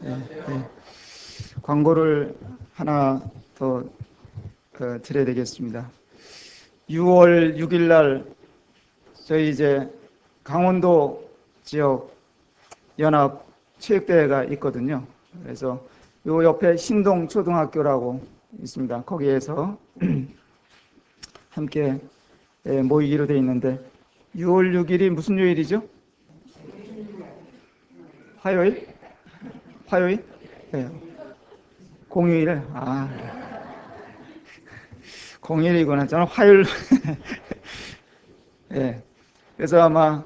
예, 예. 광고를 하나 더 드려야 되겠습니다. 6월 6일 날 저희 이제 강원도 지역 연합 체육대회가 있거든요. 그래서 요 옆에 신동 초등학교라고 있습니다. 거기에서 함께 모이기로 되어 있는데 6월 6일이 무슨 요일이죠? 화요일? 화요일? 네. 공휴일? 공휴일이구나. 저는 화요일. 예. 그래서 아마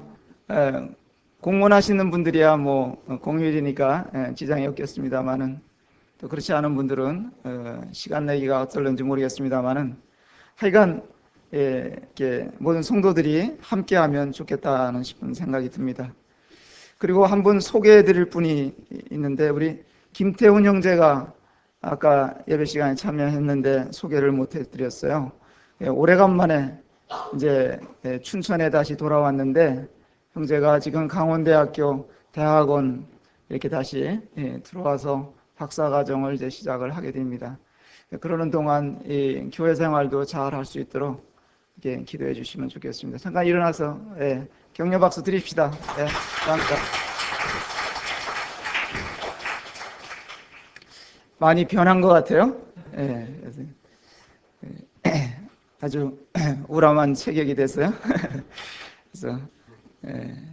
공무원하시는 분들이야 뭐 공휴일이니까 지장이 없겠습니다만은 또 그렇지 않은 분들은 시간 내기가 어떨는지 모르겠습니다만은 하여간 이렇게 모든 성도들이 함께하면 좋겠다는 싶은 생각이 듭니다. 그리고 한 분 소개해드릴 분이 있는데 우리 김태훈 형제가 아까 예배 시간에 참여했는데 소개를 못 해드렸어요. 오래간만에 이제 춘천에 다시 돌아왔는데 형제가 지금 강원대학교 대학원 이렇게 다시 들어와서 박사과정을 이제 시작을 하게 됩니다. 그러는 동안 이 교회 생활도 잘 할 수 있도록 이렇게 기도해 주시면 좋겠습니다. 잠깐 일어나서 격려 박수 드립시다. 감사합니다. 많이 변한 것 같아요. 아주 우람한 체격이 됐어요. 그래서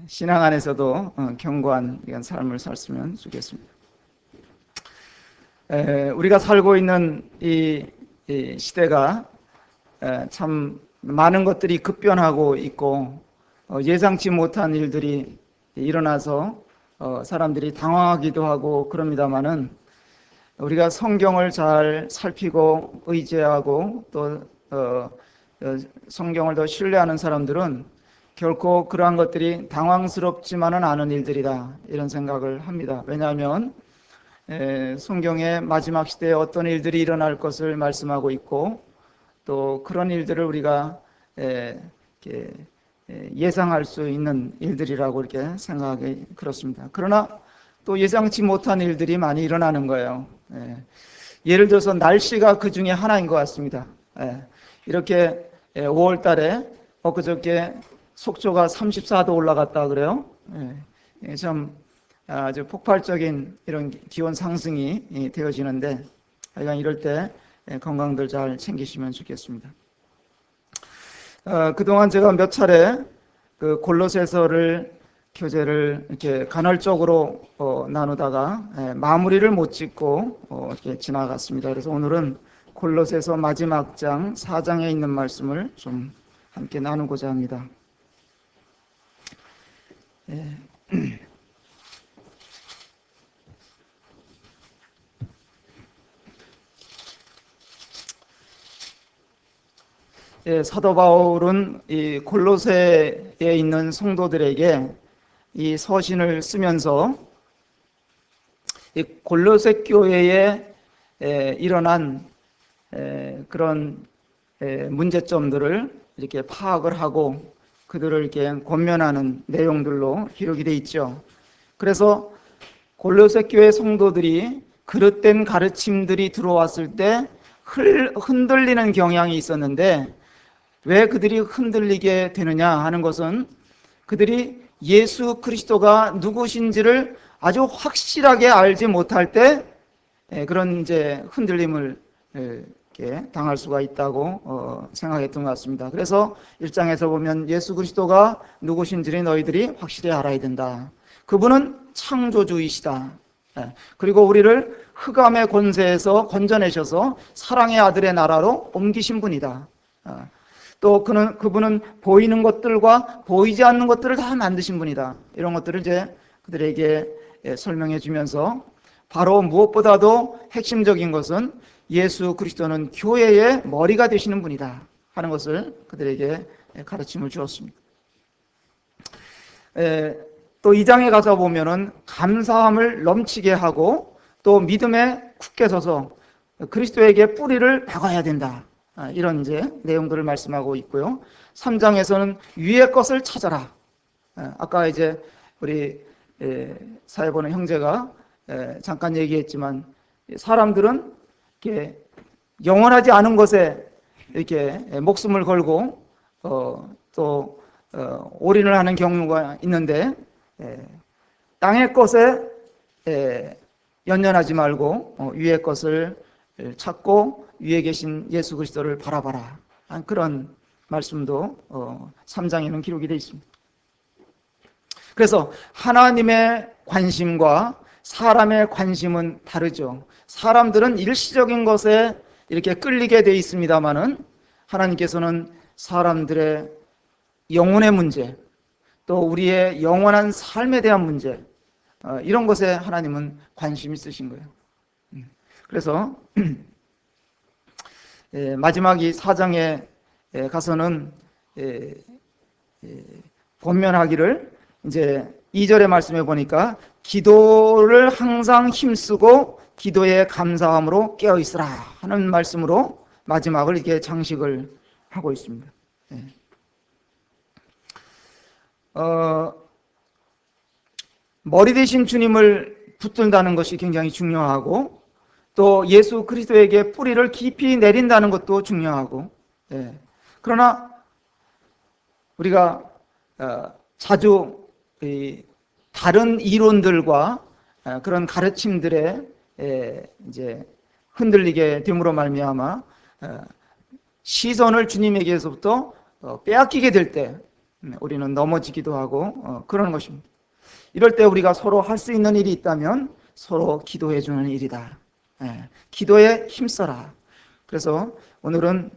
신앙 안에서도 견고한 삶을 살았으면 좋겠습니다. 우리가 살고 있는 이 시대가 참 많은 것들이 급변하고 있고 예상치 못한 일들이 일어나서 사람들이 당황하기도 하고 그럽니다마는 우리가 성경을 잘 살피고 의지하고 또 성경을 더 신뢰하는 사람들은 결코 그러한 것들이 당황스럽지만은 않은 일들이다 이런 생각을 합니다. 왜냐하면 성경의 마지막 시대에 어떤 일들이 일어날 것을 말씀하고 있고 또 그런 일들을 우리가 예상할 수 있는 일들이라고 이렇게 생각이 그렇습니다. 그러나 또 예상치 못한 일들이 많이 일어나는 거예요. 예를 들어서 날씨가 그 중에 하나인 것 같습니다. 이렇게 5월 달에 엊그저께 속초가 34도 올라갔다 그래요. 참 아주 폭발적인 이런 기온 상승이 되어지는데 하여간 이럴 때 건강들 잘 챙기시면 좋겠습니다. 그동안 제가 몇 차례 그 골로새서를 교재를 이렇게 간헐적으로 나누다가 마무리를 못 짓고 이렇게 지나갔습니다. 그래서 오늘은 골로새서 마지막 장 4장에 있는 말씀을 좀 함께 나누고자 합니다. 사도 바울은 이 골로새에 있는 성도들에게 이 서신을 쓰면서 이 골로새 교회에 일어난 그런 문제점들을 이렇게 파악을 하고 그들을 이렇게 권면하는 내용들로 기록이 되어 있죠. 그래서 골로새 교회 성도들이 그릇된 가르침들이 들어왔을 때 흔들리는 경향이 있었는데 왜 그들이 흔들리게 되느냐 하는 것은 그들이 예수 그리스도가 누구신지를 아주 확실하게 알지 못할 때 그런 이제 흔들림을 이렇게 당할 수가 있다고 생각했던 것 같습니다. 그래서 1장에서 보면 예수 그리스도가 누구신지를 너희들이 확실히 알아야 된다. 그분은 창조주이시다. 그리고 우리를 흑암의 권세에서 건져내셔서 사랑의 아들의 나라로 옮기신 분이다. 또 그분은 보이는 것들과 보이지 않는 것들을 다 만드신 분이다. 이런 것들을 이제 그들에게 설명해 주면서 바로 무엇보다도 핵심적인 것은 예수 그리스도는 교회의 머리가 되시는 분이다 하는 것을 그들에게 가르침을 주었습니다. 또 2장에 가서 보면은 감사함을 넘치게 하고 또 믿음에 굳게 서서 그리스도에게 뿌리를 박아야 된다. 이런 이제 내용들을 말씀하고 있고요. 3장에서는 위의 것을 찾아라. 아까 이제 우리 사회 보는 형제가 잠깐 얘기했지만 사람들은 이렇게 영원하지 않은 것에 이렇게 목숨을 걸고 또 올인을 하는 경우가 있는데 땅의 것에 연연하지 말고 위의 것을 찾고 위에 계신 예수 그리스도를 바라봐라. 그런 말씀도 3장에는 기록이 되어 있습니다. 그래서 하나님의 관심과 사람의 관심은 다르죠. 사람들은 일시적인 것에 이렇게 끌리게 되어 있습니다마는 하나님께서는 사람들의 영혼의 문제, 또 우리의 영원한 삶에 대한 문제, 이런 것에 하나님은 관심이 있으신 거예요. 그래서 마지막 이 4장에 가서는 권면하기를 이제 2절의 말씀에 보니까 기도를 항상 힘쓰고 기도에 감사함으로 깨어 있으라 하는 말씀으로 마지막을 이렇게 장식을 하고 있습니다. 머리 대신 주님을 붙든다는 것이 굉장히 중요하고 또 예수 그리스도에게 뿌리를 깊이 내린다는 것도 중요하고 그러나 우리가 자주 다른 이론들과 그런 가르침들에 이제 흔들리게 됨으로 말미암아 시선을 주님에게서부터 빼앗기게 될 때 우리는 넘어지기도 하고 그러는 것입니다. 이럴 때 우리가 서로 할 수 있는 일이 있다면 서로 기도해 주는 일이다. 기도에 힘써라. 그래서 오늘은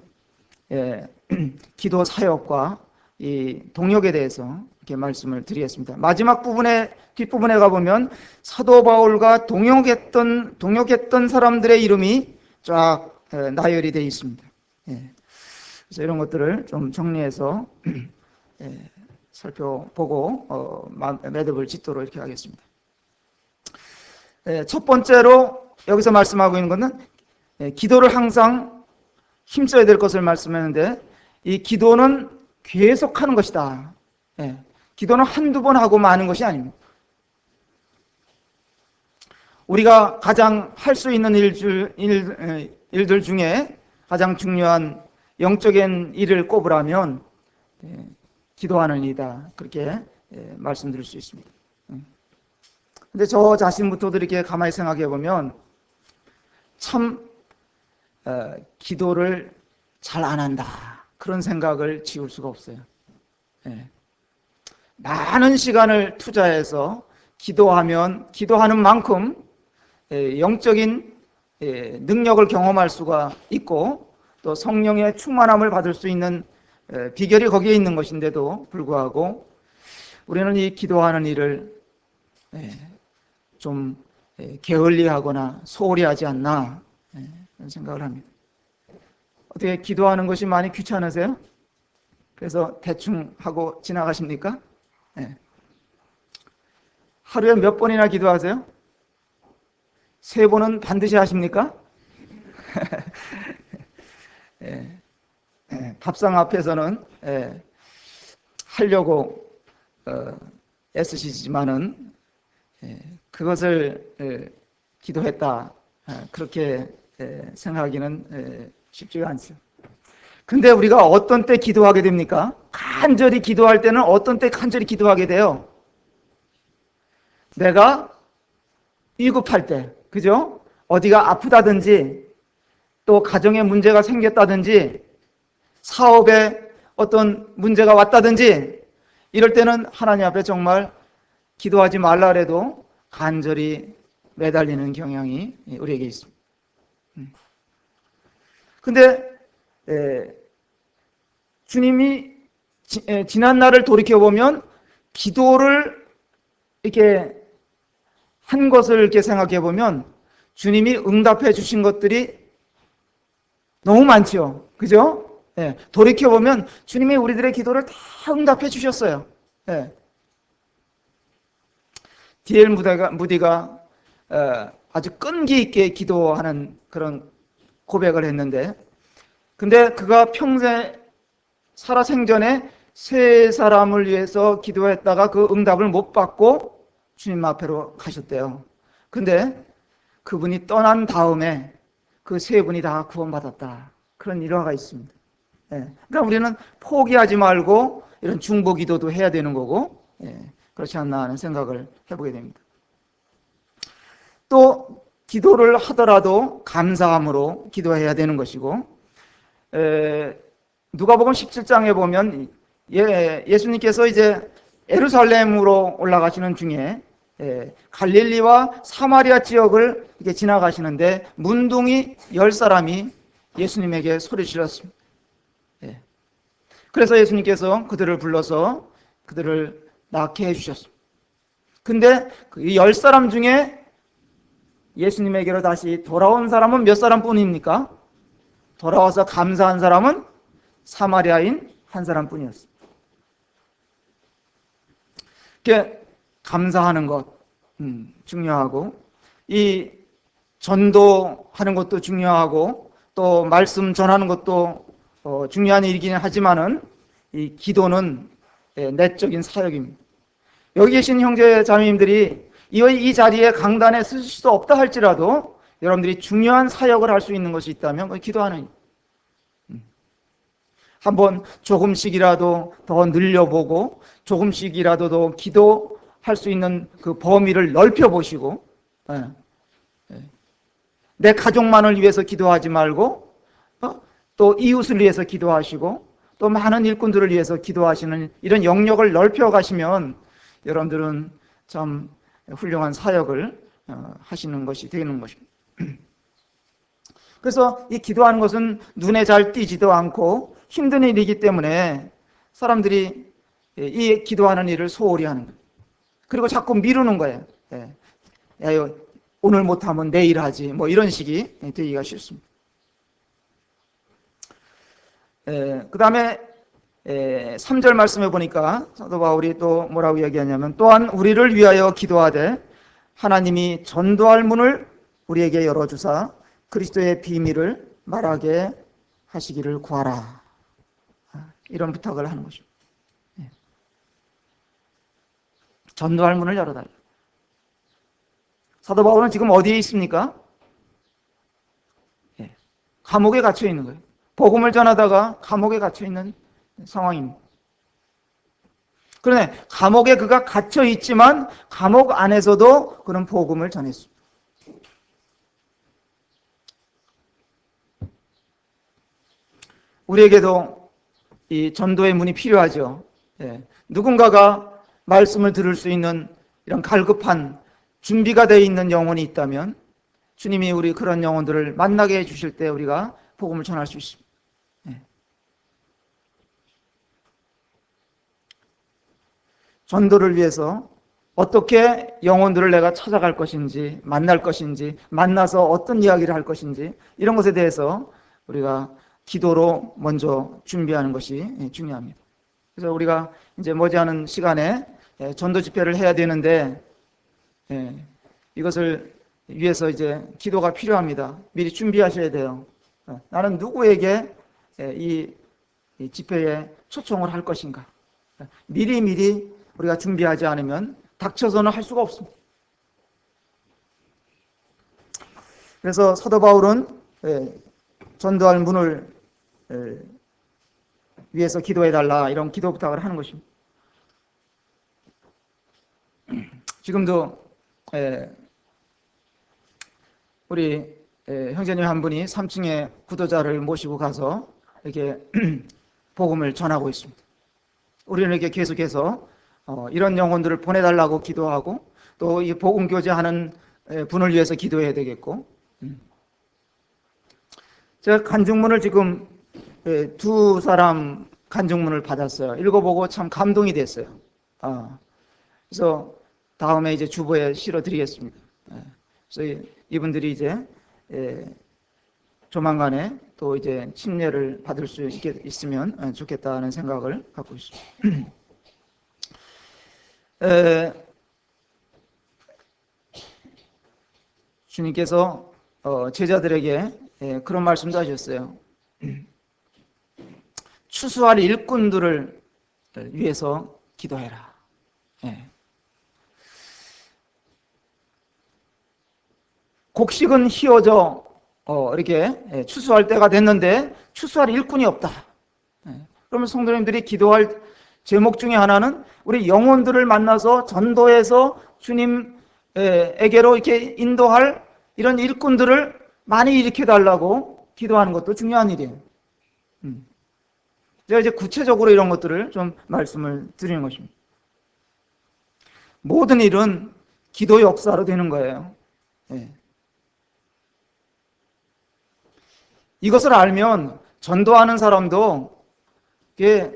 기도 사역과 이 동역에 대해서 이렇게 말씀을 드리겠습니다. 마지막 부분에 뒷부분에 가보면 사도 바울과 동역했던 사람들의 이름이 쫙 나열이 되어 있습니다. 그래서 이런 것들을 좀 정리해서 살펴보고 매듭을 짓도록 이렇게 하겠습니다. 첫 번째로 여기서 말씀하고 있는 것은 기도를 항상 힘써야 될 것을 말씀했는데 이 기도는 계속하는 것이다. 기도는 한두 번 하고 마는 것이 아닙니다. 우리가 가장 할 수 있는 일들 중에 가장 중요한 영적인 일을 꼽으라면 기도하는 일이다. 그렇게 말씀드릴 수 있습니다. 근데 저 자신부터도 이렇게 가만히 생각해 보면 참 기도를 잘 안 한다. 그런 생각을 지울 수가 없어요. 많은 시간을 투자해서 기도하는 만큼 영적인 능력을 경험할 수가 있고 또 성령의 충만함을 받을 수 있는 비결이 거기에 있는 것인데도 불구하고 우리는 이 기도하는 일을 좀 게을리하거나 소홀히 하지 않나 그런 생각을 합니다. 어떻게 기도하는 것이 많이 귀찮으세요? 그래서 대충 하고 지나가십니까? 하루에 몇 번이나 기도하세요? 3번은 반드시 하십니까? 밥상 앞에서는 하려고 애쓰시지만은 그것을 기도했다 그렇게 생각하기는 쉽지가 않죠. 근데 우리가 어떤 때 기도하게 됩니까? 간절히 기도할 때는 어떤 때 간절히 기도하게 돼요? 내가 위급할 때, 그죠? 어디가 아프다든지 또 가정에 문제가 생겼다든지 사업에 어떤 문제가 왔다든지 이럴 때는 하나님 앞에 정말 기도하지 말라 해도 간절히 매달리는 경향이 우리에게 있습니다. 근데 주님이 지난 날을 돌이켜보면 기도를 이렇게 한 것을 이렇게 생각해 보면 주님이 응답해 주신 것들이 너무 많죠. 그죠? 돌이켜 보면 주님이 우리들의 기도를 다 응답해 주셨어요. D.L. 무디가 아주 끈기 있게 기도하는 그런 고백을 했는데, 근데 그가 평생 살아생전에 3사람을 위해서 기도했다가 그 응답을 못 받고 주님 앞으로 가셨대요. 근데 그분이 떠난 다음에 그 세 분이 다 구원받았다. 그런 일화가 있습니다. 그러니까 우리는 포기하지 말고 이런 중보 기도도 해야 되는 거고, 그렇지 않나 하는 생각을 해보게 됩니다. 또 기도를 하더라도 감사함으로 기도해야 되는 것이고, 누가복음 17장에 보면 예수님께서 이제 예루살렘으로 올라가시는 중에 갈릴리와 사마리아 지역을 이렇게 지나가시는데 문둥이 10사람이 예수님에게 소리 질렀습니다. 그래서 예수님께서 그들을 불러서 그들을 낫게 해주셨습니다. 근데 그 10사람 중에 예수님에게로 다시 돌아온 사람은 몇 사람 뿐입니까? 돌아와서 감사한 사람은 사마리아인 한 사람 뿐이었습니다. 이렇게 감사하는 것 중요하고, 이 전도하는 것도 중요하고, 또 말씀 전하는 것도 중요한 일이긴 하지만은 이 기도는 내적인 사역입니다. 여기 계신 형제 자매님들이 이 자리에 강단에 쓰실 수 없다 할지라도 여러분들이 중요한 사역을 할 수 있는 것이 있다면 그건 기도하는, 한번 조금씩이라도 더 늘려보고 조금씩이라도 더 기도할 수 있는 그 범위를 넓혀보시고, 내 가족만을 위해서 기도하지 말고 또 이웃을 위해서 기도하시고 또 많은 일꾼들을 위해서 기도하시는 이런 영역을 넓혀가시면 여러분들은 참 훌륭한 사역을 하시는 것이 되는 것입니다. 그래서 이 기도하는 것은 눈에 잘 띄지도 않고 힘든 일이기 때문에 사람들이 이 기도하는 일을 소홀히 하는 거예요. 그리고 자꾸 미루는 거예요. 야, 오늘 못하면 내일 하지, 뭐 이런 식이 되기가 쉽습니다. 그 다음에 3절 말씀해 보니까 사도 바울이 또 뭐라고 얘기하냐면, 또한 우리를 위하여 기도하되 하나님이 전도할 문을 우리에게 열어주사 그리스도의 비밀을 말하게 하시기를 구하라. 이런 부탁을 하는 것입니다. 전도할 문을 열어달라. 사도 바울은 지금 어디에 있습니까? 감옥에 갇혀 있는 거예요. 복음을 전하다가 감옥에 갇혀 있는 상황입니다. 그러네, 감옥에 그가 갇혀 있지만 감옥 안에서도 그런 복음을 전했습니다. 우리에게도 이 전도의 문이 필요하죠. 누군가가 말씀을 들을 수 있는 이런 갈급한 준비가 되어 있는 영혼이 있다면 주님이 우리 그런 영혼들을 만나게 해주실 때 우리가 복음을 전할 수 있습니다. 전도를 위해서 어떻게 영혼들을 내가 찾아갈 것인지, 만날 것인지, 만나서 어떤 이야기를 할 것인지, 이런 것에 대해서 우리가 기도로 먼저 준비하는 것이 중요합니다. 그래서 우리가 이제 머지않은 시간에 전도 집회를 해야 되는데, 이것을 위해서 이제 기도가 필요합니다. 미리 준비하셔야 돼요. 나는 누구에게 이 집회에 초청을 할 것인가? 미리 우리가 준비하지 않으면 닥쳐서는 할 수가 없습니다. 그래서 사도 바울은 전도할 문을 위해서 기도해달라, 이런 기도 부탁을 하는 것입니다. 지금도 우리 형제님 한 분이 3층에 구도자를 모시고 가서 이렇게 복음을 전하고 있습니다. 우리는 이렇게 계속해서 이런 영혼들을 보내달라고 기도하고 또 이 복음 교제하는 분을 위해서 기도해야 되겠고, 제가 간증문을 지금 두 사람 간증문을 받았어요. 읽어보고 참 감동이 됐어요. 그래서 다음에 이제 주보에 실어드리겠습니다. 그래서 이분들이 이제 조만간에 또 이제 침례를 받을 수 있으면 좋겠다는 생각을 갖고 있습니다. 주님께서 제자들에게 그런 말씀도 하셨어요. 추수할 일꾼들을 위해서 기도해라. 곡식은 휘어져 이렇게 추수할 때가 됐는데 추수할 일꾼이 없다. 그러면 성도님들이 기도할 제목 중에 하나는 우리 영혼들을 만나서 전도해서 주님에게로 이렇게 인도할 이런 일꾼들을 많이 일으켜달라고 기도하는 것도 중요한 일이에요. 제가 이제 구체적으로 이런 것들을 좀 말씀을 드리는 것입니다. 모든 일은 기도 역사로 되는 거예요. 이것을 알면 전도하는 사람도 이게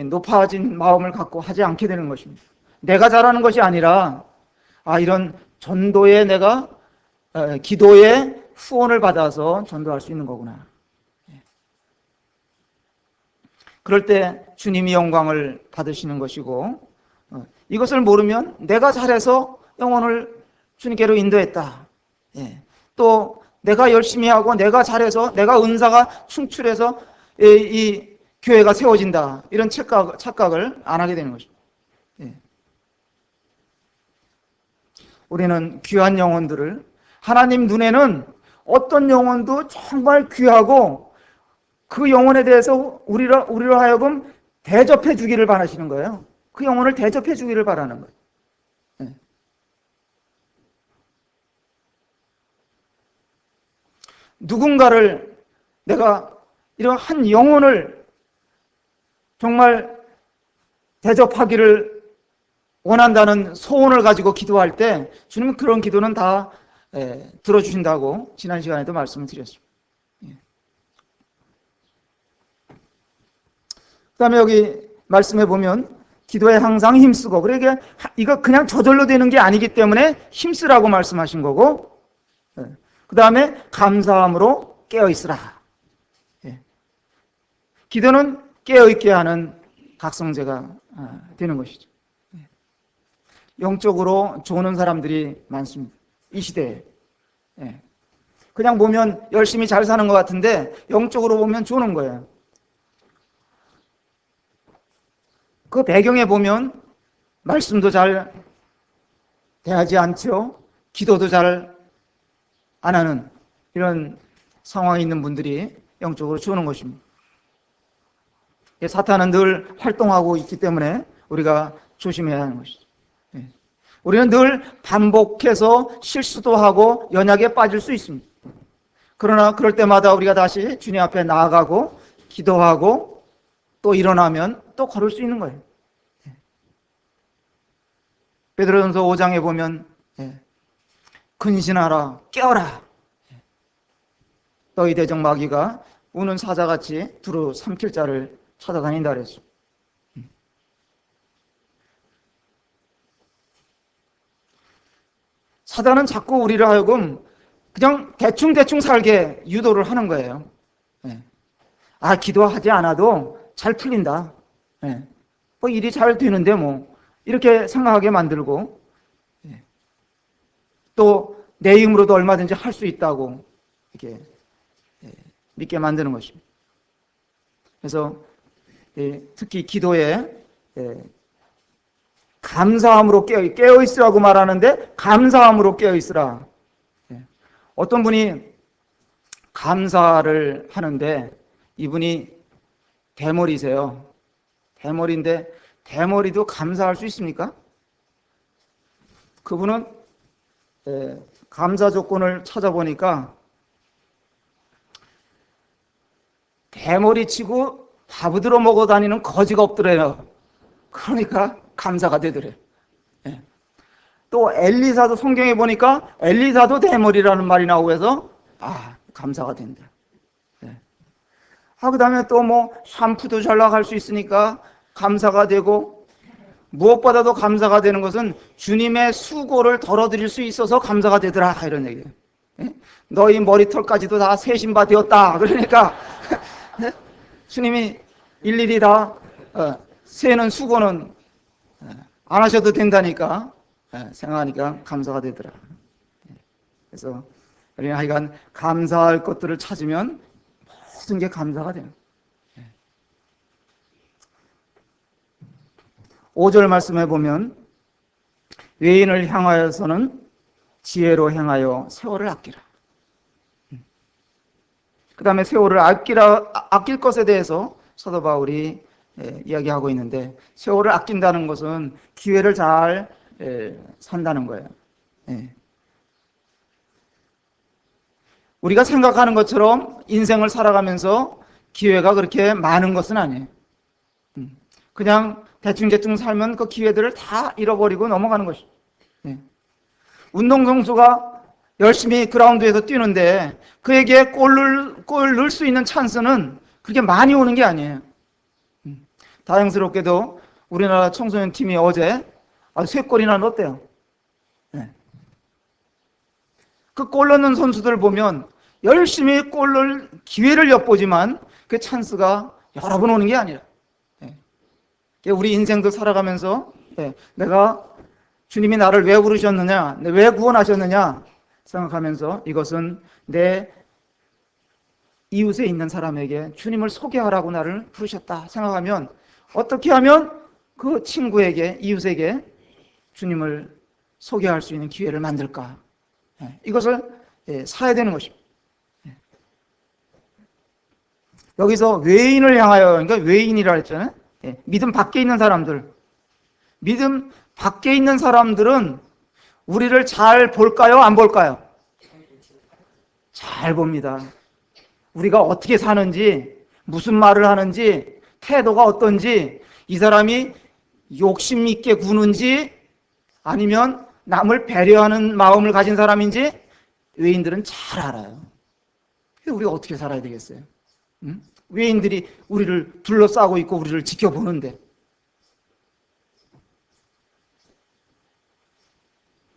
높아진 마음을 갖고 하지 않게 되는 것입니다. 내가 잘하는 것이 아니라 이런 전도에 내가 기도의 후원을 받아서 전도할 수 있는 거구나. 그럴 때 주님이 영광을 받으시는 것이고, 이것을 모르면 내가 잘해서 영혼을 주님께로 인도했다. 또 내가 열심히 하고 내가 잘해서 내가 은사가 충출해서 이 교회가 세워진다. 이런 착각을 안 하게 되는 것입니다. 우리는 귀한 영혼들을, 하나님 눈에는 어떤 영혼도 정말 귀하고 그 영혼에 대해서 우리로 하여금 대접해 주기를 바라시는 거예요. 그 영혼을 대접해 주기를 바라는 거예요. 누군가를 내가 이런 한 영혼을 정말 대접하기를 원한다는 소원을 가지고 기도할 때 주님은 그런 기도는 다 들어주신다고 지난 시간에도 말씀을 드렸습니다. 그 다음에 여기 말씀해 보면 기도에 항상 힘쓰고, 그러니까 이거 그냥 저절로 되는 게 아니기 때문에 힘쓰라고 말씀하신 거고, 그 다음에 감사함으로 깨어있으라. 기도는 깨어있게 하는 각성제가 되는 것이죠. 영적으로 조는 사람들이 많습니다. 이 시대에. 그냥 보면 열심히 잘 사는 것 같은데 영적으로 보면 조는 거예요. 그 배경에 보면 말씀도 잘 대하지 않죠. 기도도 잘 안 하는 이런 상황에 있는 분들이 영적으로 조는 것입니다. 사탄은 늘 활동하고 있기 때문에 우리가 조심해야 하는 것이죠. 우리는 늘 반복해서 실수도 하고 연약에 빠질 수 있습니다. 그러나 그럴 때마다 우리가 다시 주님 앞에 나아가고 기도하고 또 일어나면 또 걸을 수 있는 거예요. 베드로전서 5장에 보면 근신하라, 깨어라. 너희 대적 마귀가 우는 사자같이 두루 삼킬 자를 찾아다닌다 그랬어. 사단은 자꾸 우리를 하여금 그냥 대충 살게 유도를 하는 거예요. 기도하지 않아도 잘 풀린다. 뭐 일이 잘 되는데 뭐 이렇게 생각하게 만들고, 또 내 힘으로도 얼마든지 할 수 있다고 이렇게 믿게 만드는 것입니다. 그래서 특히 기도에 감사함으로 깨어있으라고 말하는데 감사함으로 깨어있으라. 어떤 분이 감사를 하는데 이분이 대머리세요. 대머리인데 대머리도 감사할 수 있습니까? 그분은 감사 조건을 찾아보니까 대머리 치고 밥으로 먹어 다니는 거지가 없더래요. 그러니까 감사가 되더래요. 또 엘리사도 성경에 보니까 엘리사도 대머리라는 말이 나오고 해서 감사가 된다. 그 다음에 또 뭐 샴푸도 잘 나갈 수 있으니까 감사가 되고, 무엇보다도 감사가 되는 것은 주님의 수고를 덜어드릴 수 있어서 감사가 되더라, 이런 얘기예요. 너희 머리털까지도 다 세신바 되었다. 그러니까 주님이 일일이 다 세는 수고는 안 하셔도 된다니까 생각하니까 감사가 되더라. 그래서 우리는 하여간 감사할 것들을 찾으면 모든 게 감사가 돼요. 5절 말씀해 보면 외인을 향하여서는 지혜로 행하여 세월을 아끼라. 그 다음에 세월을 아낄 것에 대해서 사도 바울이 이야기하고 있는데, 세월을 아낀다는 것은 기회를 잘 산다는 거예요. 우리가 생각하는 것처럼 인생을 살아가면서 기회가 그렇게 많은 것은 아니에요. 그냥 대충 살면 그 기회들을 다 잃어버리고 넘어가는 것이죠. 운동 선수가 열심히 그라운드에서 뛰는데 그에게 골 넣을 수 있는 찬스는 그렇게 많이 오는 게 아니에요. 다행스럽게도 우리나라 청소년 팀이 어제 3골이나 넣었대요. 그 골 넣는 선수들 보면 열심히 골 넣을 기회를 엿보지만 그 찬스가 여러 번 오는 게 아니라, 우리 인생도 살아가면서 내가 주님이 나를 왜 부르셨느냐, 왜 구원하셨느냐 생각하면서 이것은 내 이웃에 있는 사람에게 주님을 소개하라고 나를 부르셨다 생각하면 어떻게 하면 그 친구에게, 이웃에게 주님을 소개할 수 있는 기회를 만들까? 이것을 사야 되는 것입니다. 여기서 외인을 향하여, 그러니까 외인이라 했잖아요. 믿음 밖에 있는 사람들. 믿음 밖에 있는 사람들은 우리를 잘 볼까요? 안 볼까요? 잘 봅니다. 우리가 어떻게 사는지, 무슨 말을 하는지, 태도가 어떤지, 이 사람이 욕심 있게 구는지 아니면 남을 배려하는 마음을 가진 사람인지 외인들은 잘 알아요. 우리가 어떻게 살아야 되겠어요? 외인들이 우리를 둘러싸고 있고 우리를 지켜보는데,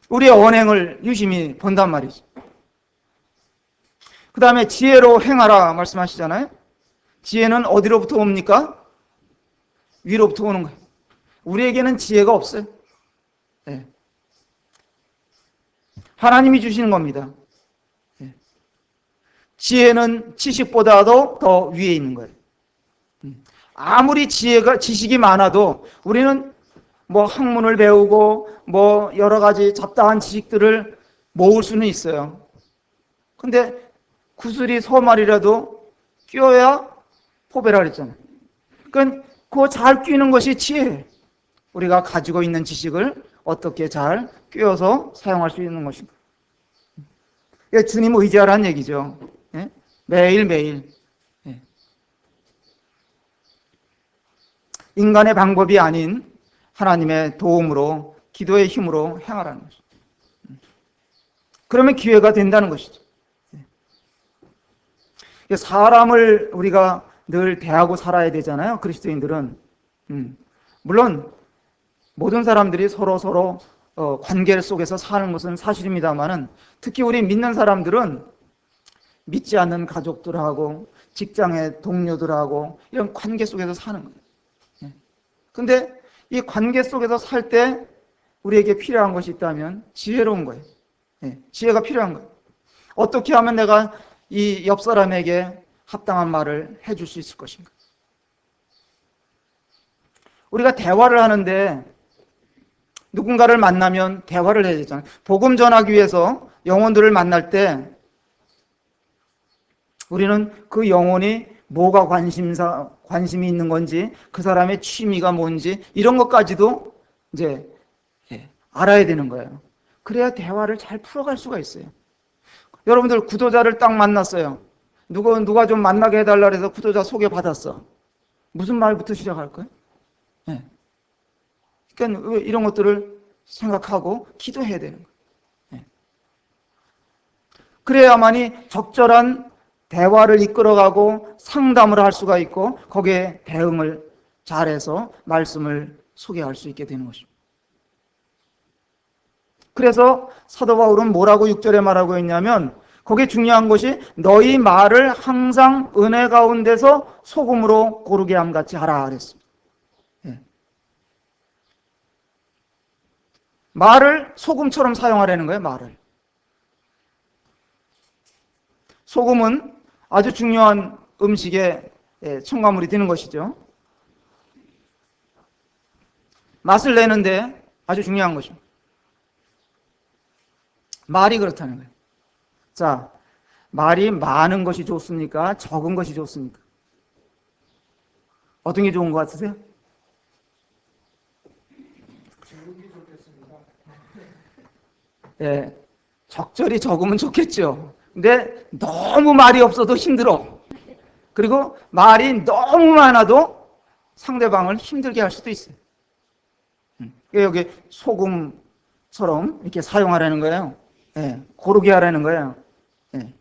우리의 언행을 유심히 본단 말이죠. 그 다음에 지혜로 행하라 말씀하시잖아요. 지혜는 어디로부터 옵니까? 위로부터 오는 거예요. 우리에게는 지혜가 없어요. 하나님이 주시는 겁니다. 지혜는 지식보다도 더 위에 있는 거예요. 아무리 지식이 많아도 우리는 학문을 배우고 여러 가지 잡다한 지식들을 모을 수는 있어요. 근데 구슬이 서말이라도 끼워야 포배라 그랬잖아요. 그러니까 그 잘 끼는 것이 지혜예요. 우리가 가지고 있는 지식을 어떻게 잘 끼워서 사용할 수 있는 것인가. 주님 의지하라는 얘기죠. 매일매일. 인간의 방법이 아닌 하나님의 도움으로, 기도의 힘으로 행하라는 것이죠. 그러면 기회가 된다는 것이죠. 사람을 우리가 늘 대하고 살아야 되잖아요. 그리스도인들은. 물론 모든 사람들이 서로 관계 속에서 사는 것은 사실입니다만은, 특히 우리 믿는 사람들은 믿지 않는 가족들하고 직장의 동료들하고 이런 관계 속에서 사는 거예요. 근데 이 관계 속에서 살 때 우리에게 필요한 것이 있다면 지혜로운 거예요. 지혜가 필요한 거예요. 어떻게 하면 내가 이 옆 사람에게 합당한 말을 해줄 수 있을 것인가? 우리가 대화를 하는데 누군가를 만나면 대화를 해야 되잖아요. 복음 전하기 위해서 영혼들을 만날 때 우리는 그 영혼이 뭐가 관심이 있는 건지, 그 사람의 취미가 뭔지 이런 것까지도 이제 알아야 되는 거예요. 그래야 대화를 잘 풀어갈 수가 있어요. 여러분들 구도자를 딱 만났어요. 누가 좀 만나게 해달라 해서 구도자 소개받았어. 무슨 말부터 시작할 거예요? 그러니까 이런 것들을 생각하고 기도해야 되는 거예요. 그래야만이 적절한 대화를 이끌어가고 상담을 할 수가 있고 거기에 대응을 잘해서 말씀을 소개할 수 있게 되는 것입니다. 그래서 사도 바울은 뭐라고 6절에 말하고 있냐면, 거기에 중요한 것이 너희 말을 항상 은혜 가운데서 소금으로 고르게 함같이 하라 그랬습니다. 말을 소금처럼 사용하라는 거예요. 말을. 소금은 아주 중요한 음식에 첨가물이 되는 것이죠. 맛을 내는데 아주 중요한 것이죠. 말이 그렇다는 거예요. 자, 말이 많은 것이 좋습니까? 적은 것이 좋습니까? 어떤 게 좋은 것 같으세요? 예, 적절히 적으면 좋겠죠. 근데 너무 말이 없어도 힘들어. 그리고 말이 너무 많아도 상대방을 힘들게 할 수도 있어요. 여기 소금처럼 이렇게 사용하라는 거예요. 예, 고르게 하라는 거예요. 예.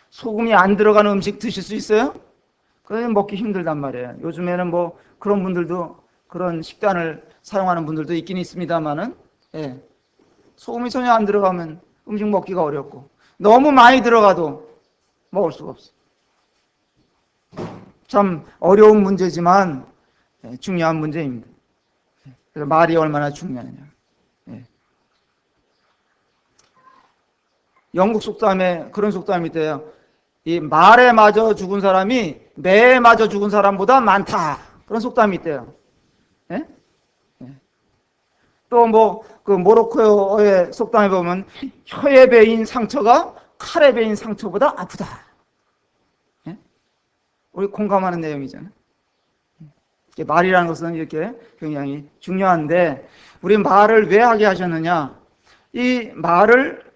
소금이 안 들어간 음식 드실 수 있어요? 그래 먹기 힘들단 말이에요. 요즘에는 뭐 그런 분들도 그런 식단을 사용하는 분들도 있긴 있습니다만은 예. 소금이 전혀 안 들어가면 음식 먹기가 어렵고 너무 많이 들어가도 먹을 수가 없어요. 참 어려운 문제지만 중요한 문제입니다. 그래서 말이 얼마나 중요하냐. 예. 영국 속담에 그런 속담이 있대요. 이 말에 맞아 죽은 사람이 매에 맞아 죽은 사람보다 많다. 그런 속담이 있대요. 예? 예. 또 뭐 그 모로코의 속담에 보면 혀에 베인 상처가 칼에 베인 상처보다 아프다. 예? 우리 공감하는 내용이잖아요. 말이라는 것은 이렇게 굉장히 중요한데 우리 말을 왜 하게 하셨느냐? 이 말을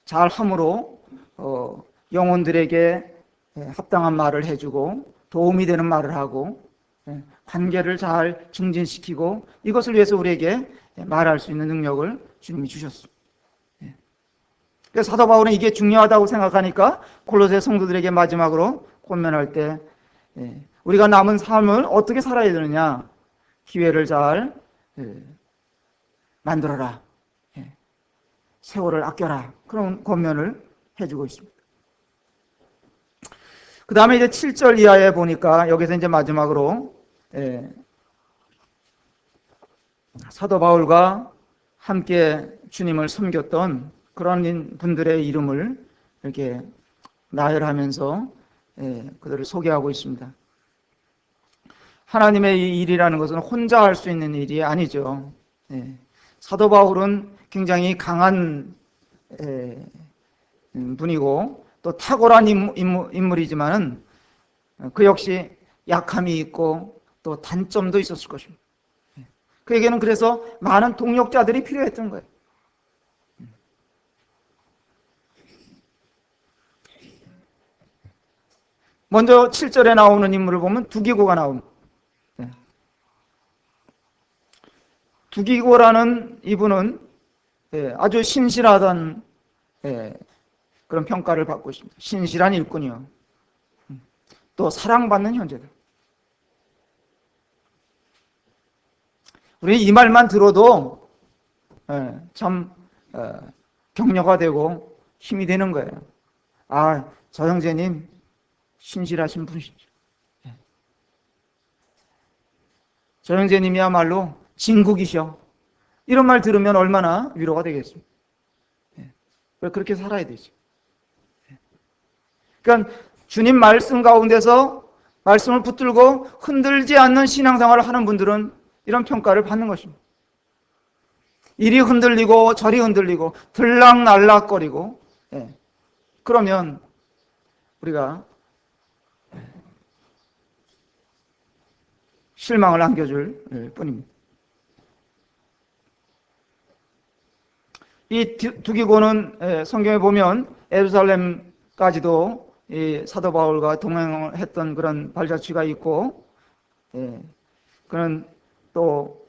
잘 함으로 영혼들에게 합당한 말을 해주고 도움이 되는 말을 하고 관계를 잘 증진시키고 이것을 위해서 우리에게 말할 수 있는 능력을 주님이 주셨습니다. 그래서 사도 바울은 이게 중요하다고 생각하니까 골로새 성도들에게 마지막으로 권면할 때 우리가 남은 삶을 어떻게 살아야 되느냐, 기회를 잘 만들어라, 세월을 아껴라, 그런 권면을 해주고 있습니다. 그 다음에 이제 7절 이하에 보니까 여기서 이제 마지막으로 사도 바울과 함께 주님을 섬겼던 그런 분들의 이름을 이렇게 나열하면서 그들을 소개하고 있습니다. 하나님의 이 일이라는 것은 혼자 할 수 있는 일이 아니죠. 사도 바울은 굉장히 강한 분이고 또 탁월한 인물이지만은 그 역시 약함이 있고 또 단점도 있었을 것입니다. 그에게는 그래서 많은 동력자들이 필요했던 거예요. 먼저 7절에 나오는 인물을 보면 두기고가 나옵니다. 두기고라는 이분은 아주 신실하던 그런 평가를 받고 있습니다. 신실한 일꾼이요. 또 사랑받는 형제들. 우리 이 말만 들어도 참 격려가 되고 힘이 되는 거예요. 아, 저 형제님 신실하신 분이시죠. 저 형제님이야말로 진국이셔. 이런 말 들으면 얼마나 위로가 되겠습니까? 그렇게 살아야 되죠. 그러니까 주님 말씀 가운데서 말씀을 붙들고 흔들지 않는 신앙생활을 하는 분들은 이런 평가를 받는 것입니다. 이리 흔들리고 저리 흔들리고 들락날락거리고 그러면 우리가 실망을 안겨줄 뿐입니다. 이 두기고는 성경에 보면 예루살렘까지도 이 사도 바울과 동행했던 그런 발자취가 있고 그는 또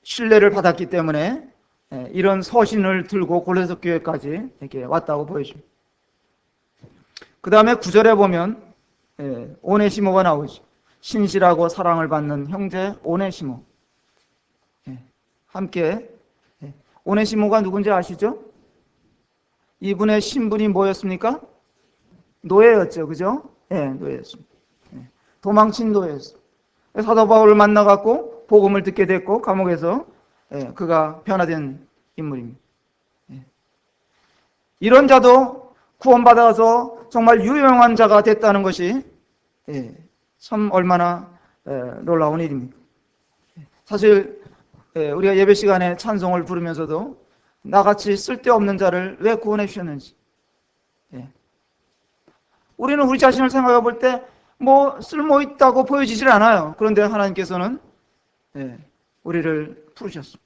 신뢰를 받았기 때문에 이런 서신을 들고 골로새 교회까지 이렇게 왔다고 보여집니다. 그 다음에 9절에 보면 오네시모가 나오죠. 신실하고 사랑을 받는 형제 오네시모. 함께 오네시모가 누군지 아시죠? 이분의 신분이 뭐였습니까? 노예였죠. 그죠? 노예였습니다. 도망친 노예였어요. 사도 바울을 만나갖고 복음을 듣게 됐고 감옥에서 그가 변화된 인물입니다. 이런 자도 구원받아서 정말 유용한 자가 됐다는 것이 참 얼마나 놀라운 일입니까? 사실 우리가 예배 시간에 찬송을 부르면서도 나같이 쓸데없는 자를 왜 구원해 주셨는지. 예. 우리는 우리 자신을 생각해 볼 때 뭐 쓸모있다고 보여지질 않아요. 그런데 하나님께서는 우리를 부르셨습니다.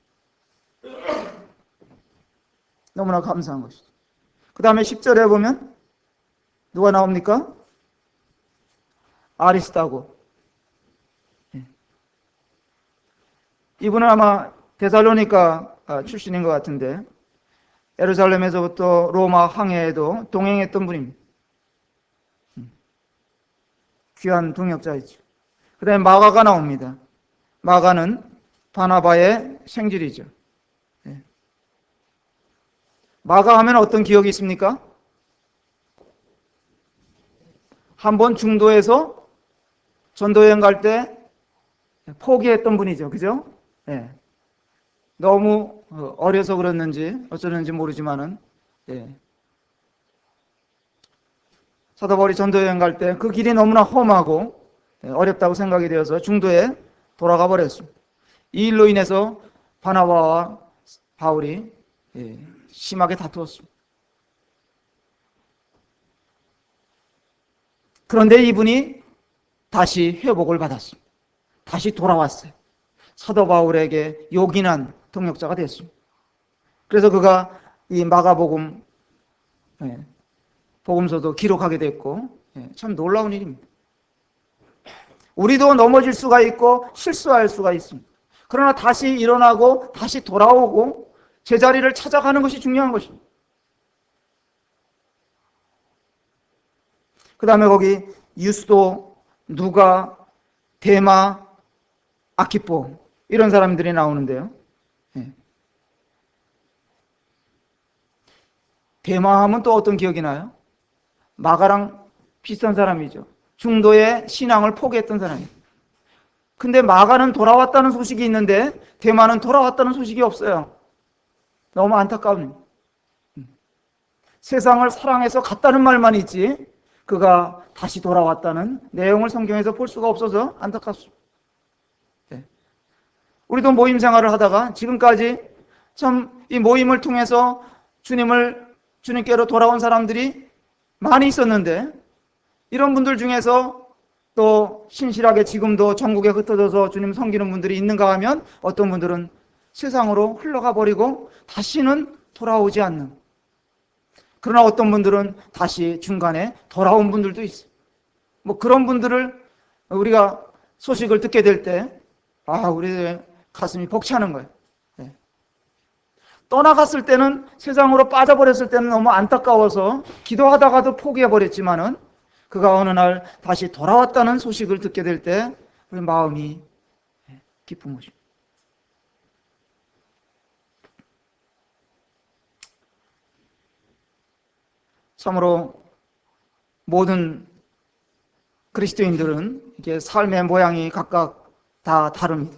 너무나 감사한 것이죠. 그 다음에 10절에 보면 누가 나옵니까? 아리스다고. 이분은 아마 데살로니가 출신인 것 같은데 예루살렘에서부터 로마 항해에도 동행했던 분입니다. 귀한 동역자이죠. 그 다음에 마가가 나옵니다. 마가는 바나바의 생질이죠. 마가 하면 어떤 기억이 있습니까? 한번 중도에서 전도여행 갈 때 포기했던 분이죠. 그죠? 예. 너무 어려서 그랬는지 어쩌는지 모르지만은 사도 바울이 전도여행 갈 때 그 길이 너무나 험하고 어렵다고 생각이 되어서 중도에 돌아가 버렸습니다. 이 일로 인해서 바나바와 바울이 심하게 다투었습니다. 그런데 이분이 다시 회복을 받았습니다. 다시 돌아왔어요. 사도 바울에게 요긴한 동역자가 됐습니다. 그래서 그가 이 마가복음 복음서도 기록하게 됐고 참 놀라운 일입니다. 우리도 넘어질 수가 있고 실수할 수가 있습니다. 그러나 다시 일어나고 다시 돌아오고 제자리를 찾아가는 것이 중요한 것입니다. 그 다음에 거기 유스도, 누가, 데마, 아키포 이런 사람들이 나오는데요. 데마 하면 또 어떤 기억이 나요? 마가랑 비슷한 사람이죠. 중도에 신앙을 포기했던 사람이에요. 근데 마가는 돌아왔다는 소식이 있는데 데마는 돌아왔다는 소식이 없어요. 너무 안타까운. 세상을 사랑해서 갔다는 말만 있지 그가 다시 돌아왔다는 내용을 성경에서 볼 수가 없어서 안타깝습니다. 우리도 모임 생활을 하다가 지금까지 참 이 모임을 통해서 주님께로 돌아온 사람들이 많이 있었는데 이런 분들 중에서 또 신실하게 지금도 전국에 흩어져서 주님 섬기는 분들이 있는가 하면 어떤 분들은 세상으로 흘러가 버리고 다시는 돌아오지 않는, 그러나 어떤 분들은 다시 중간에 돌아온 분들도 있어요. 뭐 그런 분들을 우리가 소식을 듣게 될 때 우리 가슴이 벅차는 거예요. 떠나갔을 때는, 세상으로 빠져버렸을 때는 너무 안타까워서 기도하다가도 포기해버렸지만은 그가 어느 날 다시 돌아왔다는 소식을 듣게 될 때 우리 마음이 기쁜 것입니다. 참으로 모든 그리스도인들은 이게 삶의 모양이 각각 다 다릅니다.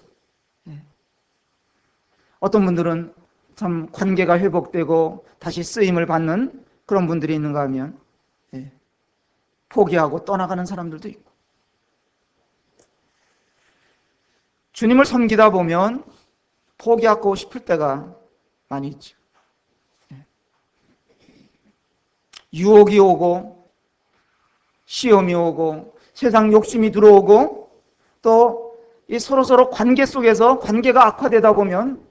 어떤 분들은 참 관계가 회복되고 다시 쓰임을 받는 그런 분들이 있는가 하면 포기하고 떠나가는 사람들도 있고, 주님을 섬기다 보면 포기하고 싶을 때가 많이 있죠. 유혹이 오고 시험이 오고 세상 욕심이 들어오고 또 이 서로서로 관계 속에서 관계가 악화되다 보면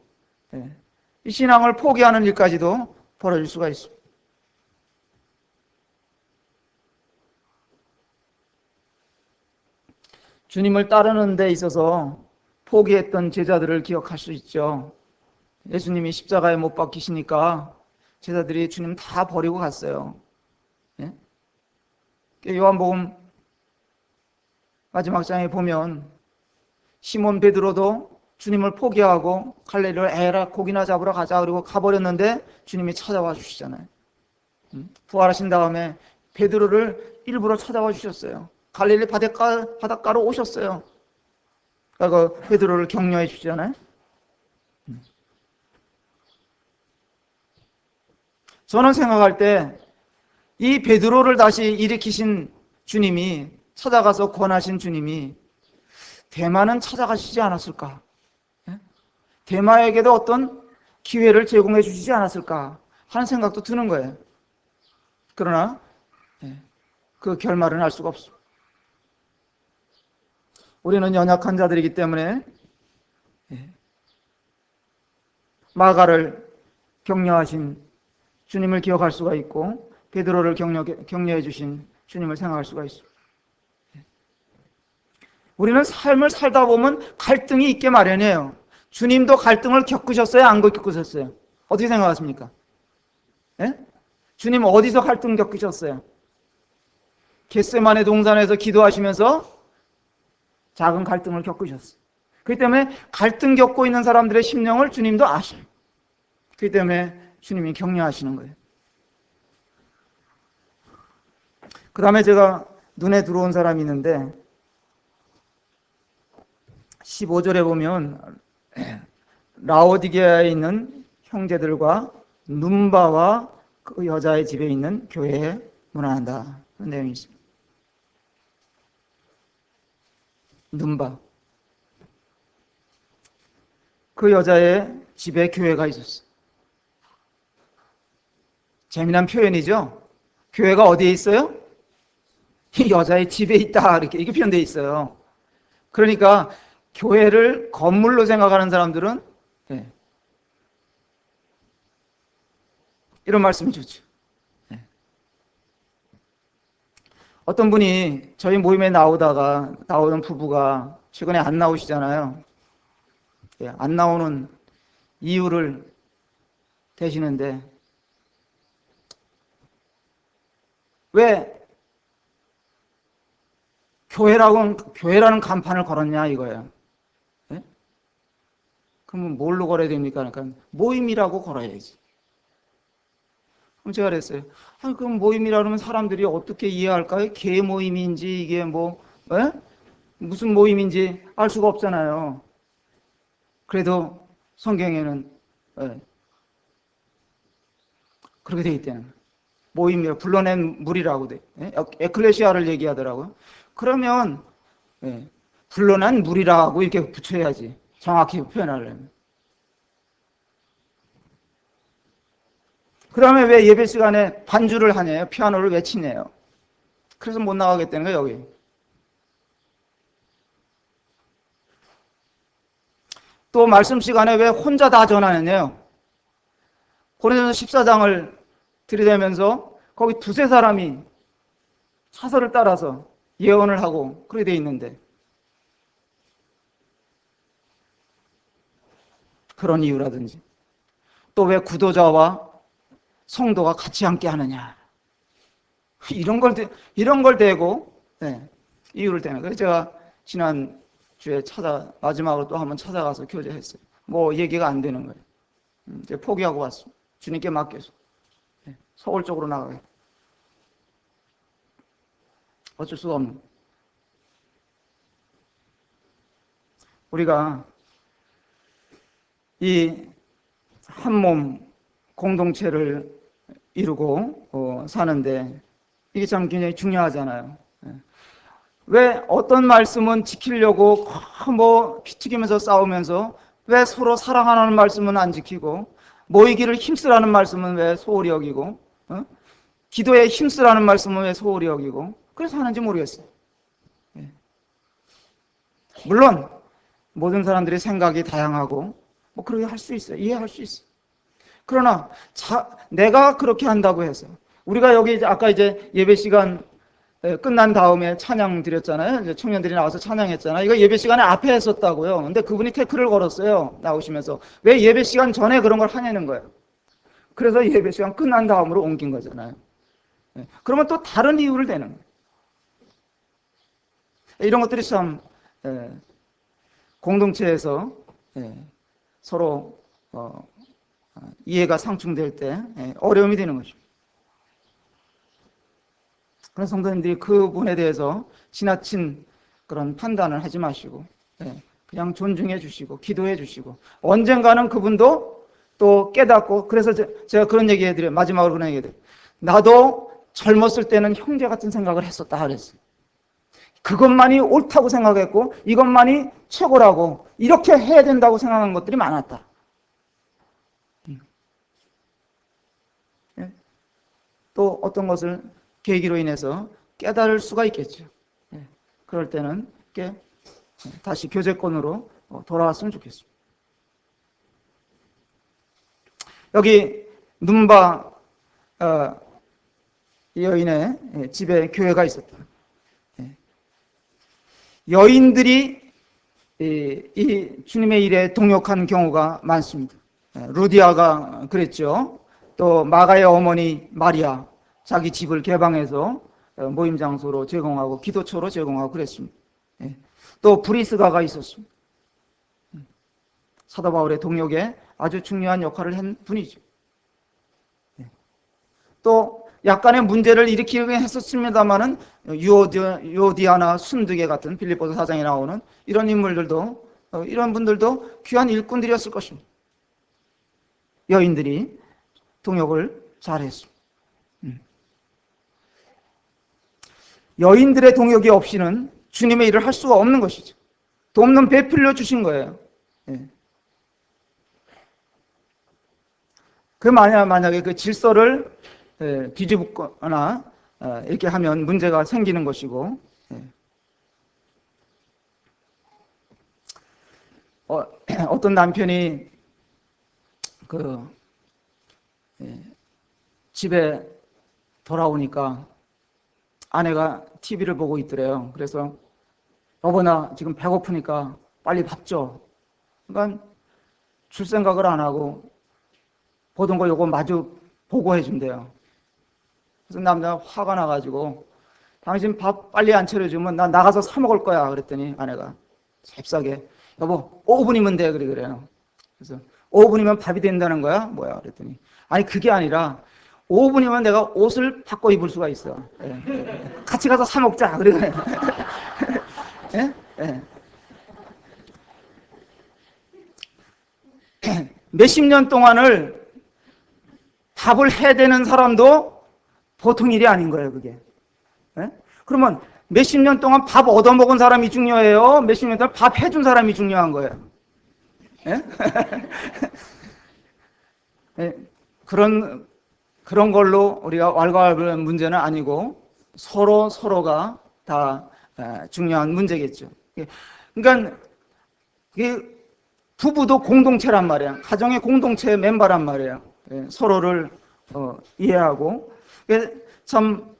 이 신앙을 포기하는 일까지도 벌어질 수가 있습니다. 주님을 따르는 데 있어서 포기했던 제자들을 기억할 수 있죠. 예수님이 십자가에 못 박히시니까 제자들이 주님 다 버리고 갔어요. 요한복음 마지막 장에 보면 시몬 베드로도 주님을 포기하고 갈릴리로 에라 고기나 잡으러 가자 그리고 가버렸는데 주님이 찾아와 주시잖아요. 부활하신 다음에 베드로를 일부러 찾아와 주셨어요. 갈릴리 바닷가로 오셨어요. 그러니까 베드로를 격려해 주시잖아요. 저는 생각할 때 이 베드로를 다시 일으키신 주님이, 찾아가서 권하신 주님이 대마는 찾아가시지 않았을까? 대마에게도 어떤 기회를 제공해 주시지 않았을까 하는 생각도 드는 거예요. 그러나 그 결말은 알 수가 없습니다. 우리는 연약한 자들이기 때문에 마가를 격려하신 주님을 기억할 수가 있고 베드로를 격려해 주신 주님을 생각할 수가 있습니다. 우리는 삶을 살다 보면 갈등이 있게 마련이에요. 주님도 갈등을 겪으셨어요? 안 겪으셨어요? 어떻게 생각하십니까? 예? 주님 어디서 갈등 겪으셨어요? 겟세마네 동산에서 기도하시면서 작은 갈등을 겪으셨어요. 그렇기 때문에 갈등 겪고 있는 사람들의 심령을 주님도 아셔요. 그렇기 때문에 주님이 격려하시는 거예요. 그 다음에 제가 눈에 들어온 사람이 있는데 15절에 보면 라오디게아에 있는 형제들과 눈바와 그 여자의 집에 있는 교회에 문안한다. 그런 내용이 있습니다. 눈바. 그 여자의 집에 교회가 있었어요. 재미난 표현이죠? 교회가 어디에 있어요? 이 여자의 집에 있다. 이렇게 표현되어 있어요. 그러니까 교회를 건물로 생각하는 사람들은 이런 말씀이 좋죠. 어떤 분이 저희 모임에 나오는 부부가 최근에 안 나오시잖아요. 안 나오는 이유를 대시는데 왜 교회라는 간판을 걸었냐 이거예요. 그러면 뭘로 걸어야 됩니까? 그러니까 모임이라고 걸어야지. 그럼 제가 그랬어요. 그럼 모임이라 그러면 사람들이 어떻게 이해할까요? 개 모임인지 이게 무슨 모임인지 알 수가 없잖아요. 그래도 성경에는 그렇게 돼 있대요. 모임이라 불러낸 무리라고 돼. 에클레시아를 얘기하더라고요. 그러면 불러난 무리라고 이렇게 붙여야지. 정확히 표현하려면. 그 다음에 왜 예배 시간에 반주를 하냐요? 피아노를 왜 치냐요? 그래서 못 나가겠다는 거예요, 여기. 또 말씀 시간에 왜 혼자 다 전하느냐요? 고린도전서 14장을 들이대면서 거기 두세 사람이 사설을 따라서 예언을 하고 그렇게 돼 있는데 그런 이유라든지 또 왜 구도자와 성도가 같이 함께 하느냐 이런 걸 대고 이유를 대는 거예요. 제가 지난 주에 마지막으로 또 한번 찾아가서 교제했어요. 뭐 얘기가 안 되는 거예요. 이제 포기하고 왔습니다. 주님께 맡겨서 서울 쪽으로 나가요. 어쩔 수가 없는. 우리가 이 한 몸 공동체를 이루고 사는데 이게 참 굉장히 중요하잖아요. 왜 어떤 말씀은 지키려고 피 튀기면서 싸우면서 왜 서로 사랑하라는 말씀은 안 지키고 모이기를 힘쓰라는 말씀은 왜 소홀히 여기고 기도에 힘쓰라는 말씀은 왜 소홀히 여기고 그래서 하는지 모르겠어요. 물론 모든 사람들의 생각이 다양하고 뭐 그렇게 할 수 있어요. 이해할 수 있어요. 그러나 내가 그렇게 한다고 해서 우리가 여기 아까 이제 예배 시간 끝난 다음에 찬양 드렸잖아요. 이제 청년들이 나와서 찬양했잖아요. 이거 예배 시간에 앞에 했었다고요. 근데 그분이 태클을 걸었어요. 나오시면서 왜 예배 시간 전에 그런 걸 하냐는 거예요. 그래서 예배 시간 끝난 다음으로 옮긴 거잖아요. 그러면 또 다른 이유를 대는 거예요. 이런 것들이 참 공동체에서 서로 이해가 상충될 때 어려움이 되는 거죠. 그런 성도님들이 그분에 대해서 지나친 그런 판단을 하지 마시고 그냥 존중해 주시고 기도해 주시고 언젠가는 그분도 또 깨닫고 그래서 제가 그런 얘기 해드려요. 마지막으로 그런 얘기 해드려요. 나도 젊었을 때는 형제 같은 생각을 했었다 그랬어요. 그것만이 옳다고 생각했고 이것만이 최고라고 이렇게 해야 된다고 생각한 것들이 많았다. 또 어떤 것을 계기로 인해서 깨달을 수가 있겠죠. 그럴 때는 다시 교제권으로 돌아왔으면 좋겠습니다. 여기 눈바 여인의 집에 교회가 있었다. 여인들이 이 주님의 일에 동역한 경우가 많습니다. 루디아가 그랬죠. 또 마가의 어머니 마리아, 자기 집을 개방해서 모임 장소로 제공하고 기도처로 제공하고 그랬습니다. 또 브리스가가 있었습니다. 사도 바울의 동역에 아주 중요한 역할을 한 분이죠. 또 약간의 문제를 일으키긴 했었습니다만은 유오디아나 순두개 같은 빌립보서 4장에 나오는 이런 인물들도 이런 분들도 귀한 일꾼들이었을 것입니다. 여인들이 동역을 잘했습니다. 여인들의 동역이 없이는 주님의 일을 할 수가 없는 것이죠. 돕는 배필로 주신 거예요. 만약에 그 질서를 뒤집거나 이렇게 하면 문제가 생기는 것이고, 어떤 남편이 집에 돌아오니까 아내가 TV를 보고 있더래요. 그래서 여보, 나 지금 배고프니까 빨리 밥 줘. 그러니까 줄 생각을 안 하고 보던 거 요거 마주 보고 해준대요. 그래서 남자가 화가 나가지고 당신 밥 빨리 안 차려주면 나 나가서 사 먹을 거야. 그랬더니 아내가 잽싸게 여보 5분이면 돼. 그래요. 그래서 5분이면 밥이 된다는 거야? 뭐야? 그랬더니 아니 그게 아니라 5분이면 내가 옷을 바꿔 입을 수가 있어. 같이 가서 사 먹자. 그래. 몇십 년 동안을 밥을 해대는 사람도 보통 일이 아닌 거예요, 그게. 그러면 몇십 년 동안 밥 얻어먹은 사람이 중요해요? 몇십 년 동안 밥 해준 사람이 중요한 거예요? 그런 걸로 우리가 왈가왈부하는 문제는 아니고 서로가 다 중요한 문제겠죠. 그러니까 부부도 공동체란 말이야. 가정의 공동체의 멤버란 말이에요. 서로를 이해하고 참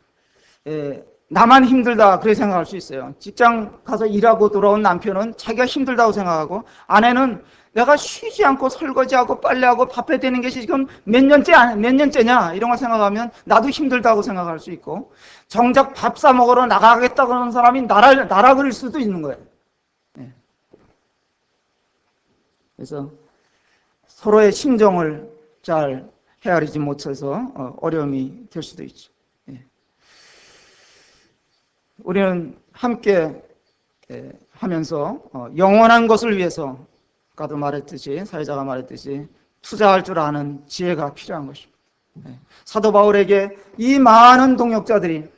나만 힘들다 그렇게 생각할 수 있어요. 직장 가서 일하고 돌아온 남편은 자기가 힘들다고 생각하고 아내는 내가 쉬지 않고 설거지하고 빨래하고 밥 해대는 게 지금 몇 년째냐 이런 걸 생각하면 나도 힘들다고 생각할 수 있고 정작 밥 사 먹으러 나가겠다고 하는 사람이 나라 그릴 수도 있는 거예요. 그래서 서로의 심정을 잘 헤아리지 못해서 어려움이 될 수도 있죠. 우리는 함께 하면서 영원한 것을 위해서 아까도 말했듯이 사회자가 말했듯이 투자할 줄 아는 지혜가 필요한 것입니다. 사도 바울에게 이 많은 동역자들이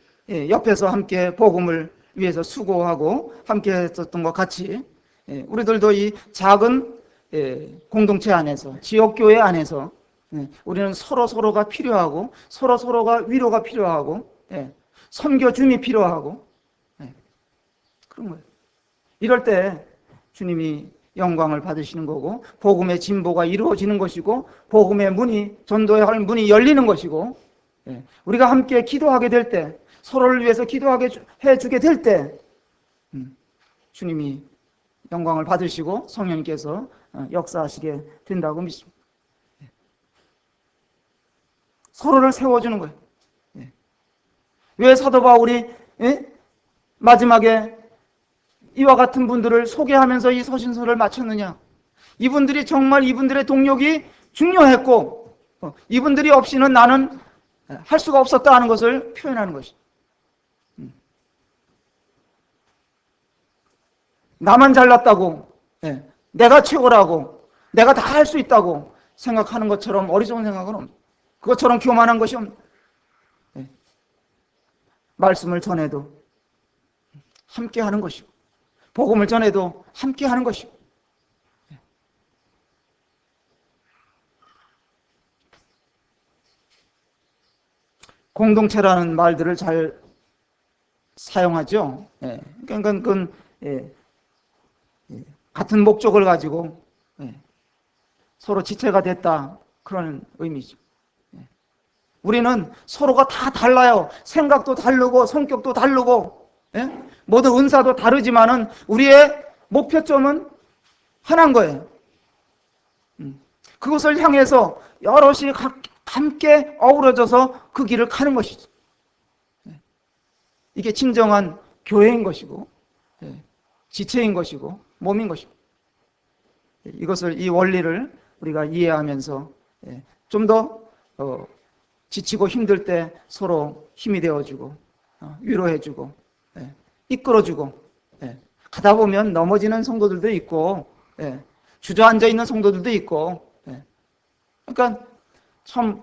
옆에서 함께 복음을 위해서 수고하고 함께 했었던 것 같이 우리들도 이 작은 공동체 안에서 지역교회 안에서 우리는 서로가 필요하고 서로가 위로가 필요하고 섬겨줌이 필요하고 그런 거예요. 이럴 때 주님이 영광을 받으시는 거고 복음의 진보가 이루어지는 것이고 복음의 문이 전도해야 할 문이 열리는 것이고 우리가 함께 기도하게 될 때 서로를 위해서 기도하게 해주게 될 때 주님이 영광을 받으시고 성령님께서 역사하시게 된다고 믿습니다. 서로를 세워주는 거예요. 왜 사도 바울이 마지막에 이와 같은 분들을 소개하면서 이 서신서를 마쳤느냐? 이분들이 정말 이분들의 동력이 중요했고 이분들이 없이는 나는 할 수가 없었다 하는 것을 표현하는 것이죠. 나만 잘났다고 내가 최고라고 내가 다 할 수 있다고 생각하는 것처럼 어리석은 생각은 없습니다. 그것처럼 교만한 것이 없습니다. 말씀을 전해도 함께 하는 것이고 복음을 전해도 함께 하는 것이고 공동체라는 말들을 잘 사용하죠. 예. 그러니까 그건 같은 목적을 가지고 서로 지체가 됐다, 그런 의미죠. 우리는 서로가 다 달라요. 생각도 다르고 성격도 다르고 모든 은사도 다르지만은 우리의 목표점은 하나인 거예요. 그것을 향해서 여럿이 함께 어우러져서 그 길을 가는 것이죠. 이게 진정한 교회인 것이고 지체인 것이고 몸인 것이고, 이 원리를 우리가 이해하면서 좀 더 지치고 힘들 때 서로 힘이 되어주고 위로해주고 이끌어주고, 가다 보면 넘어지는 성도들도 있고 주저앉아 있는 성도들도 있고, 그러니까 참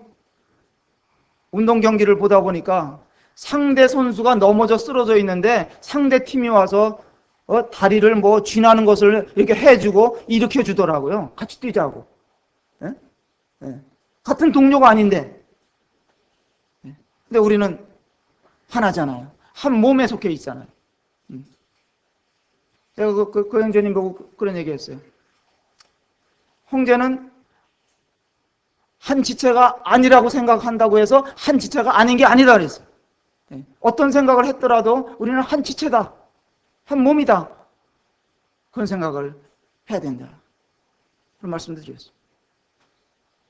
운동 경기를 보다 보니까 상대 선수가 넘어져 쓰러져 있는데 상대 팀이 와서 다리를 뭐 쥐나는 것을 이렇게 해주고 일으켜 주더라고요. 같이 뛰자고. 같은 동료가 아닌데. 근데 우리는 하나잖아요. 한 몸에 속해 있잖아요. 제가 그 형제님 보고 그런 얘기 했어요. 형제는 한 지체가 아니라고 생각한다고 해서 한 지체가 아닌 게 아니다 그랬어요. 어떤 생각을 했더라도 우리는 한 지체다, 한 몸이다, 그런 생각을 해야 된다, 그런 말씀도 드렸어요.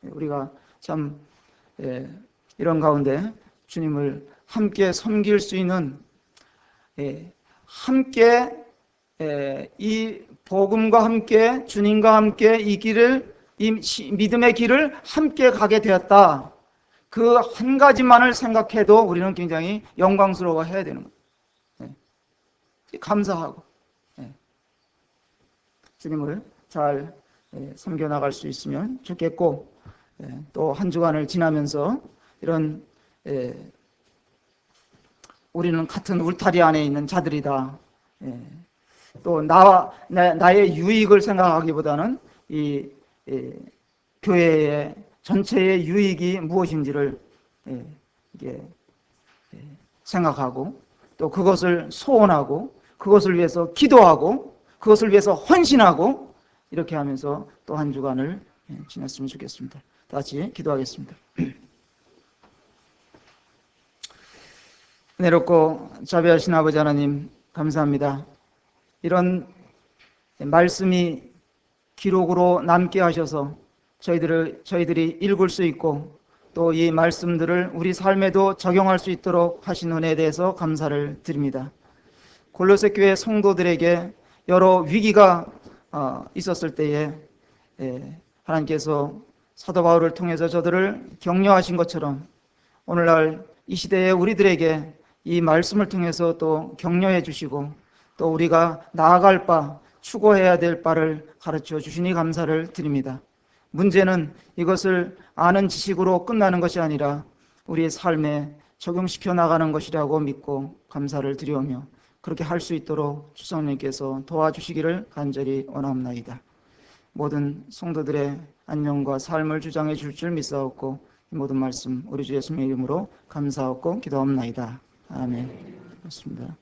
우리가 참 이런 가운데 주님을 함께 섬길 수 있는, 함께 이 복음과 함께 주님과 함께 이 길을, 이 믿음의 길을 함께 가게 되었다, 그 한 가지만을 생각해도 우리는 굉장히 영광스러워 해야 되는 거예요. 감사하고 주님을 잘 섬겨나갈 수 있으면 좋겠고, 또 한 주간을 지나면서 이런 우리는 같은 울타리 안에 있는 자들이다, 또 나의 유익을 생각하기보다는 이 교회의 전체의 유익이 무엇인지를 생각하고, 또 그것을 소원하고, 그것을 위해서 기도하고, 그것을 위해서 헌신하고, 이렇게 하면서 또 한 주간을 지냈으면 좋겠습니다. 다 같이 기도하겠습니다. 은혜롭고 자비하신 아버지 하나님, 감사합니다. 이런 말씀이 기록으로 남게 하셔서 저희들이 읽을 수 있고, 또 이 말씀들을 우리 삶에도 적용할 수 있도록 하신 은혜에 대해서 감사를 드립니다. 골로새 교회 성도들에게 여러 위기가 있었을 때에 하나님께서 사도 바울을 통해서 저들을 격려하신 것처럼 오늘날 이 시대의 우리들에게 이 말씀을 통해서 또 격려해 주시고, 또 우리가 나아갈 바, 추구해야 될 바를 가르쳐 주시니 감사를 드립니다. 문제는 이것을 아는 지식으로 끝나는 것이 아니라 우리의 삶에 적용시켜 나가는 것이라고 믿고 감사를 드리오며, 그렇게 할 수 있도록 주성님께서 도와주시기를 간절히 원하옵나이다. 모든 성도들의 안녕과 삶을 주장해 줄 줄 믿사옵고, 이 모든 말씀 우리 주 예수님의 이름으로 감사하고 기도하옵나이다. 아멘. 그렇습니다.